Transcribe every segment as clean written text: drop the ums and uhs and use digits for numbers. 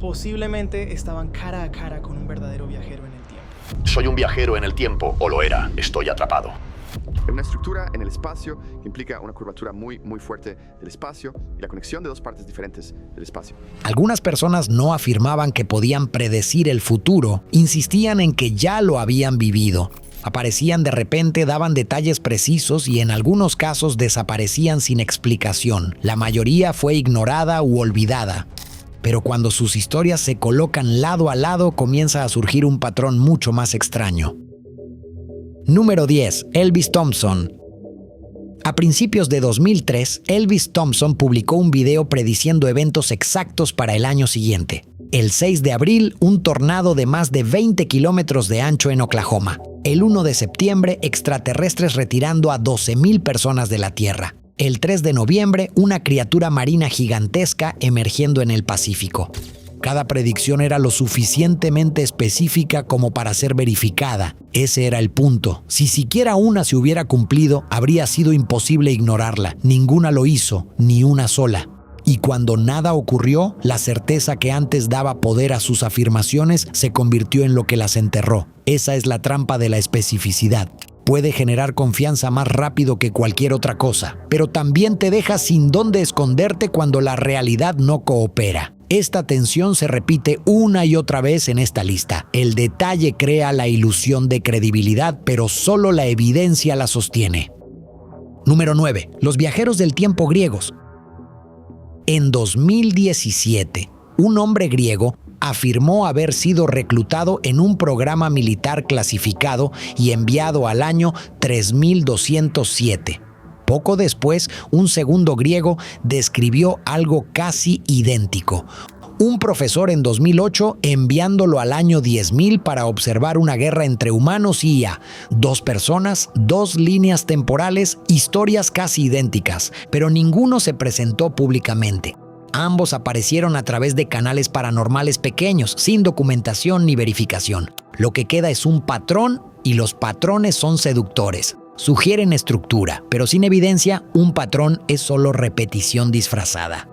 Posiblemente estaban cara a cara con un verdadero viajero en el tiempo. Soy un viajero en el tiempo, o lo era. Estoy atrapado. Una estructura en el espacio que implica una curvatura muy fuerte del espacio y la conexión de dos partes diferentes del espacio. Algunas personas no afirmaban que podían predecir el futuro, insistían en que ya lo habían vivido. Aparecían de repente, daban detalles precisos y en algunos casos desaparecían sin explicación. La mayoría fue ignorada u olvidada. Pero cuando sus historias se colocan lado a lado, comienza a surgir un patrón mucho más extraño. Número 10. Elvis Thompson. A principios de 2003, Elvis Thompson publicó un video prediciendo eventos exactos para el año siguiente. El 6 de abril, un tornado de más de 20 kilómetros de ancho en Oklahoma. El 1 de septiembre, extraterrestres retirando a 12,000 personas de la Tierra. El 3 de noviembre, una criatura marina gigantesca emergiendo en el Pacífico. Cada predicción era lo suficientemente específica como para ser verificada. Ese era el punto. Si siquiera una se hubiera cumplido, habría sido imposible ignorarla. Ninguna lo hizo, ni una sola. Y cuando nada ocurrió, la certeza que antes daba poder a sus afirmaciones se convirtió en lo que las enterró. Esa es la trampa de la especificidad. Puede generar confianza más rápido que cualquier otra cosa, pero también te deja sin dónde esconderte cuando la realidad no coopera. Esta tensión se repite una y otra vez en esta lista. El detalle crea la ilusión de credibilidad, pero solo la evidencia la sostiene. Número 9. Los viajeros del tiempo griegos. En 2017, un hombre griego afirmó haber sido reclutado en un programa militar clasificado y enviado al año 3207. Poco después, un segundo griego describió algo casi idéntico. Un profesor en 2008 enviándolo al año 10,000 para observar una guerra entre humanos y IA. 2 personas, 2 líneas temporales, historias casi idénticas, pero ninguno se presentó públicamente. Ambos aparecieron a través de canales paranormales pequeños, sin documentación ni verificación. Lo que queda es un patrón y los patrones son seductores. Sugieren estructura, pero sin evidencia, un patrón es solo repetición disfrazada.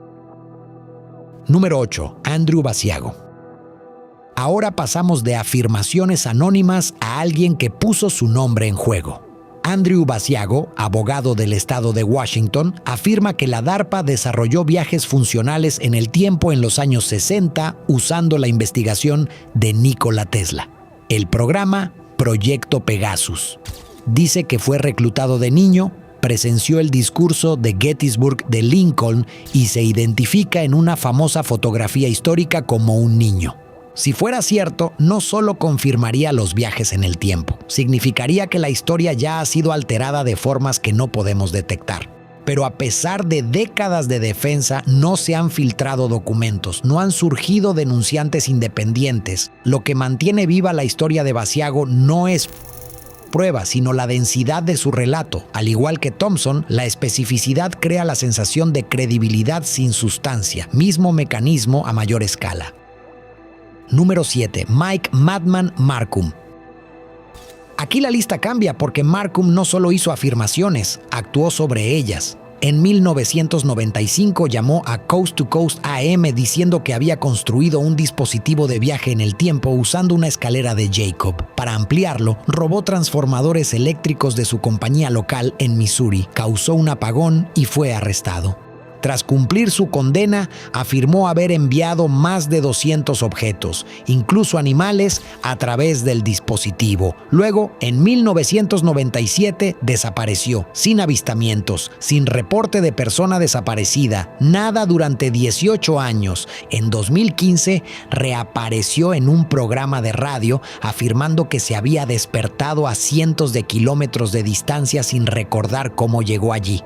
Número 8. Andrew Basiago. Ahora pasamos de afirmaciones anónimas a alguien que puso su nombre en juego. Andrew Basiago, abogado del estado de Washington, afirma que la DARPA desarrolló viajes funcionales en el tiempo en los años 60 usando la investigación de Nikola Tesla. El programa Proyecto Pegasus. Dice que fue reclutado de niño, presenció el discurso de Gettysburg de Lincoln y se identifica en una famosa fotografía histórica como un niño. Si fuera cierto, no solo confirmaría los viajes en el tiempo, significaría que la historia ya ha sido alterada de formas que no podemos detectar. Pero a pesar de décadas de defensa, no se han filtrado documentos, no han surgido denunciantes independientes. Lo que mantiene viva la historia de Basiago no es prueba, sino la densidad de su relato. Al igual que Thompson, la especificidad crea la sensación de credibilidad sin sustancia, mismo mecanismo a mayor escala. Número 7. Mike Madman Marcum. Aquí la lista cambia porque Marcum no solo hizo afirmaciones, actuó sobre ellas. En 1995 llamó a Coast to Coast AM diciendo que había construido un dispositivo de viaje en el tiempo usando una escalera de Jacob. Para ampliarlo, robó transformadores eléctricos de su compañía local en Missouri, causó un apagón y fue arrestado. Tras cumplir su condena, afirmó haber enviado más de 200 objetos, incluso animales, a través del dispositivo. Luego, en 1997, desapareció, sin avistamientos, sin reporte de persona desaparecida, nada durante 18 años. En 2015, reapareció en un programa de radio, afirmando que se había despertado a cientos de kilómetros de distancia sin recordar cómo llegó allí.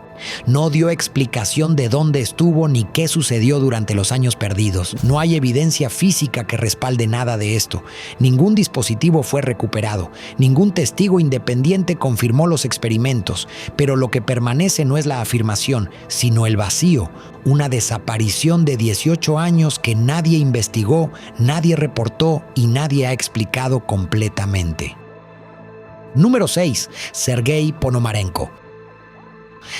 No dio explicación de dónde estuvo ni qué sucedió durante los años perdidos. No hay evidencia física que respalde nada de esto. Ningún dispositivo fue recuperado. Ningún testigo independiente confirmó los experimentos. Pero lo que permanece no es la afirmación, sino el vacío. Una desaparición de 18 años que nadie investigó, nadie reportó y nadie ha explicado completamente. Número 6. Sergei Ponomarenko.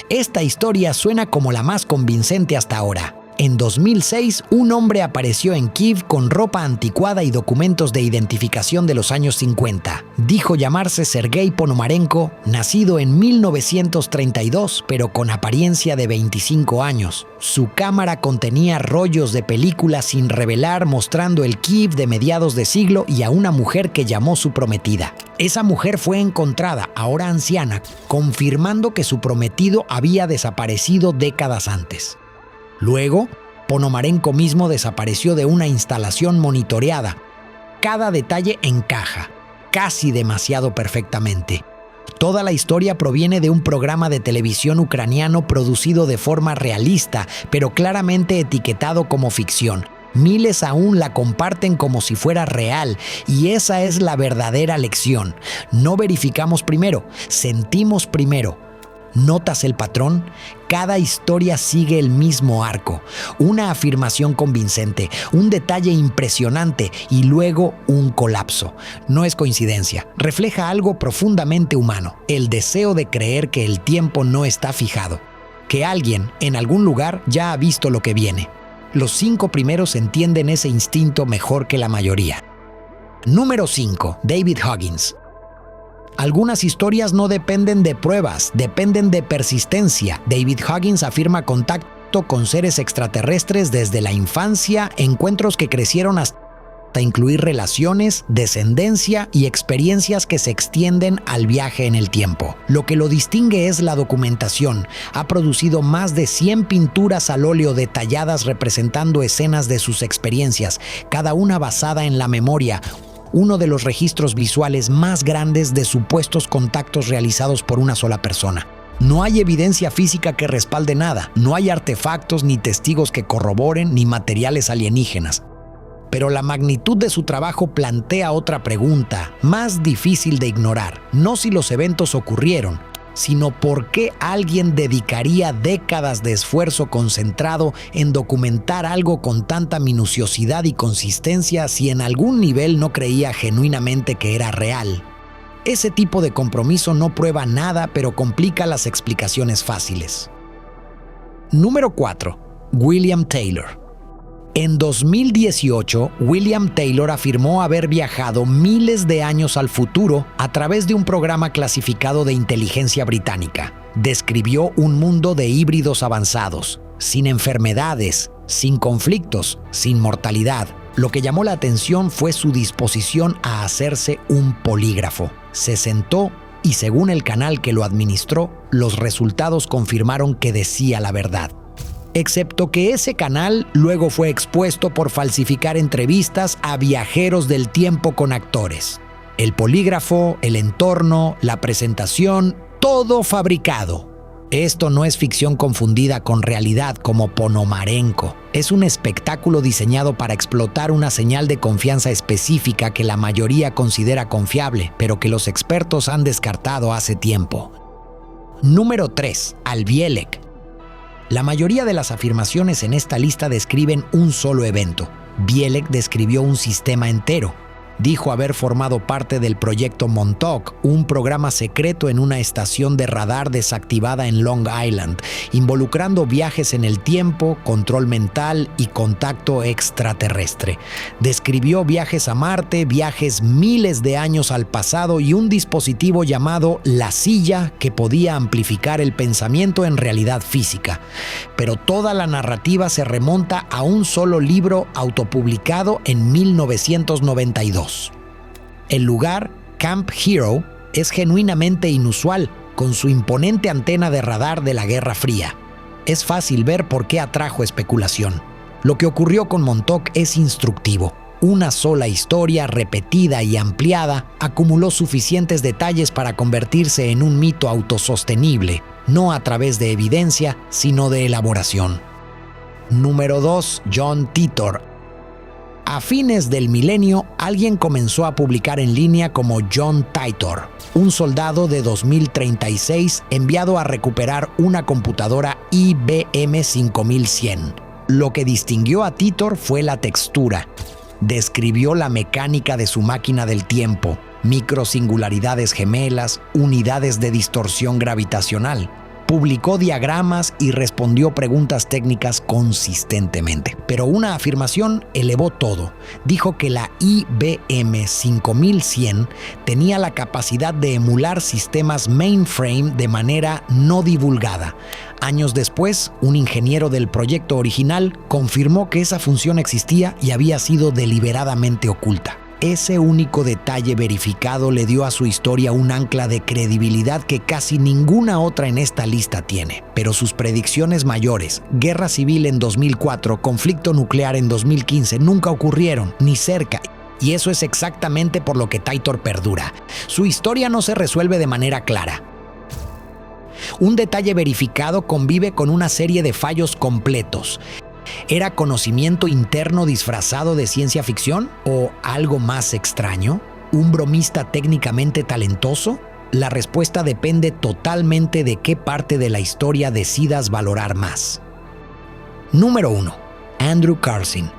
Esta historia suena como la más convincente hasta ahora. En 2006, un hombre apareció en Kiev con ropa anticuada y documentos de identificación de los años 50. Dijo llamarse Sergei Ponomarenko, nacido en 1932, pero con apariencia de 25 años. Su cámara contenía rollos de películas sin revelar, mostrando el Kiev de mediados de siglo y a una mujer que llamó su prometida. Esa mujer fue encontrada, ahora anciana, confirmando que su prometido había desaparecido décadas antes. Luego, Ponomarenko mismo desapareció de una instalación monitoreada. Cada detalle encaja, casi demasiado perfectamente. Toda la historia proviene de un programa de televisión ucraniano producido de forma realista, pero claramente etiquetado como ficción. Miles aún la comparten como si fuera real, y esa es la verdadera lección. No verificamos primero, sentimos primero. ¿Notas el patrón? Cada historia sigue el mismo arco. Una afirmación convincente, un detalle impresionante y luego un colapso. No es coincidencia, refleja algo profundamente humano, el deseo de creer que el tiempo no está fijado, que alguien en algún lugar ya ha visto lo que viene. Los 5 primeros entienden ese instinto mejor que la mayoría. Número 5. David Huggins. Algunas historias no dependen de pruebas, dependen de persistencia. David Huggins afirma contacto con seres extraterrestres desde la infancia, encuentros que crecieron hasta incluir relaciones, descendencia y experiencias que se extienden al viaje en el tiempo. Lo que lo distingue es la documentación. Ha producido más de 100 pinturas al óleo detalladas representando escenas de sus experiencias, cada una basada en la memoria. Uno de los registros visuales más grandes de supuestos contactos realizados por una sola persona. No hay evidencia física que respalde nada, no hay artefactos ni testigos que corroboren ni materiales alienígenas. Pero la magnitud de su trabajo plantea otra pregunta, más difícil de ignorar. No si los eventos ocurrieron, sino por qué alguien dedicaría décadas de esfuerzo concentrado en documentar algo con tanta minuciosidad y consistencia si en algún nivel no creía genuinamente que era real. Ese tipo de compromiso no prueba nada, pero complica las explicaciones fáciles. Número 4. William Taylor. En 2018, William Taylor afirmó haber viajado miles de años al futuro a través de un programa clasificado de inteligencia británica. Describió un mundo de híbridos avanzados, sin enfermedades, sin conflictos, sin mortalidad. Lo que llamó la atención fue su disposición a hacerse un polígrafo. Se sentó y, según el canal que lo administró, los resultados confirmaron que decía la verdad. Excepto que ese canal luego fue expuesto por falsificar entrevistas a viajeros del tiempo con actores. El polígrafo, el entorno, la presentación, todo fabricado. Esto no es ficción confundida con realidad como Ponomarenko. Es un espectáculo diseñado para explotar una señal de confianza específica que la mayoría considera confiable, pero que los expertos han descartado hace tiempo. Número 3. Albielek. La mayoría de las afirmaciones en esta lista describen un solo evento. Bielek describió un sistema entero. Dijo haber formado parte del proyecto Montauk, un programa secreto en una estación de radar desactivada en Long Island, involucrando viajes en el tiempo, control mental y contacto extraterrestre. Describió viajes a Marte, viajes miles de años al pasado y un dispositivo llamado La Silla que podía amplificar el pensamiento en realidad física. Pero toda la narrativa se remonta a un solo libro autopublicado en 1992. El lugar, Camp Hero, es genuinamente inusual, con su imponente antena de radar de la Guerra Fría. Es fácil ver por qué atrajo especulación. Lo que ocurrió con Montauk es instructivo. Una sola historia, repetida y ampliada, acumuló suficientes detalles para convertirse en un mito autosostenible, no a través de evidencia, sino de elaboración. Número 2. John Titor. A fines del milenio, alguien comenzó a publicar en línea como John Titor, un soldado de 2036 enviado a recuperar una computadora IBM 5100. Lo que distinguió a Titor fue la textura. Describió la mecánica de su máquina del tiempo, microsingularidades gemelas, unidades de distorsión gravitacional. publicó diagramas y respondió preguntas técnicas consistentemente. Pero una afirmación elevó todo. Dijo que la IBM 5100 tenía la capacidad de emular sistemas mainframe de manera no divulgada. Años después, un ingeniero del proyecto original confirmó que esa función existía y había sido deliberadamente oculta. Ese único detalle verificado le dio a su historia un ancla de credibilidad que casi ninguna otra en esta lista tiene. Pero sus predicciones mayores, guerra civil en 2004, conflicto nuclear en 2015, nunca ocurrieron, ni cerca. Y eso es exactamente por lo que Titor perdura. Su historia no se resuelve de manera clara. Un detalle verificado convive con una serie de fallos completos. ¿Era conocimiento interno disfrazado de ciencia ficción? ¿O algo más extraño? ¿Un bromista técnicamente talentoso? La respuesta depende totalmente de qué parte de la historia decidas valorar más. Número 1. Andrew Carlson.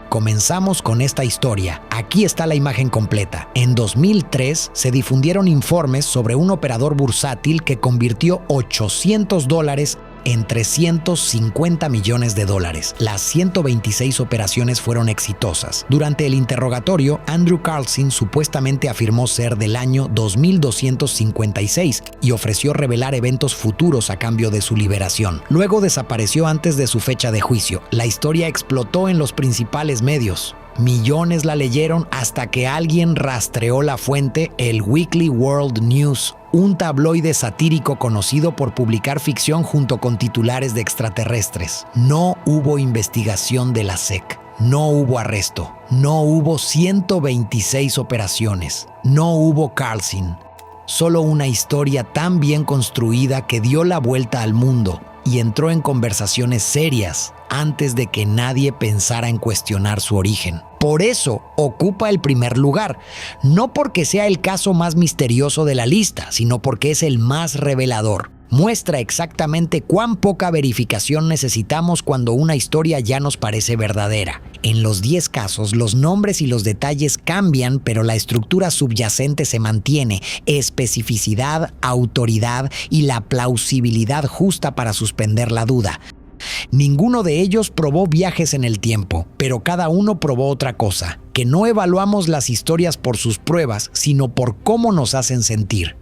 Comenzamos con esta historia. Aquí está la imagen completa. En 2003 se difundieron informes sobre un operador bursátil que convirtió $800 en $350 millones. Las 126 operaciones fueron exitosas. Durante el interrogatorio, Andrew Carlson supuestamente afirmó ser del año 2256 y ofreció revelar eventos futuros a cambio de su liberación. Luego desapareció antes de su fecha de juicio. La historia explotó en los principales medios. Millones la leyeron hasta que alguien rastreó la fuente, el Weekly World News, un tabloide satírico conocido por publicar ficción junto con titulares de extraterrestres. No hubo investigación de la SEC, no hubo arresto, no hubo 126 operaciones, no hubo Carlson. Solo una historia tan bien construida que dio la vuelta al mundo y entró en conversaciones serias antes de que nadie pensara en cuestionar su origen. Por eso ocupa el primer lugar, no porque sea el caso más misterioso de la lista, sino porque es el más revelador. Muestra exactamente cuán poca verificación necesitamos cuando una historia ya nos parece verdadera. En los 10 casos, los nombres y los detalles cambian, pero la estructura subyacente se mantiene: especificidad, autoridad y la plausibilidad justa para suspender la duda. Ninguno de ellos probó viajes en el tiempo, pero cada uno probó otra cosa: que no evaluamos las historias por sus pruebas, sino por cómo nos hacen sentir.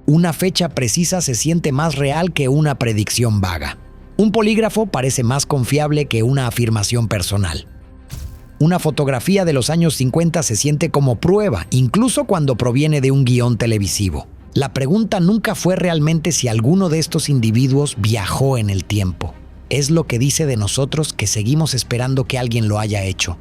Una fecha precisa se siente más real que una predicción vaga. Un polígrafo parece más confiable que una afirmación personal. Una fotografía de los años 50 se siente como prueba, incluso cuando proviene de un guión televisivo. La pregunta nunca fue realmente si alguno de estos individuos viajó en el tiempo. Es lo que dice de nosotros que seguimos esperando que alguien lo haya hecho.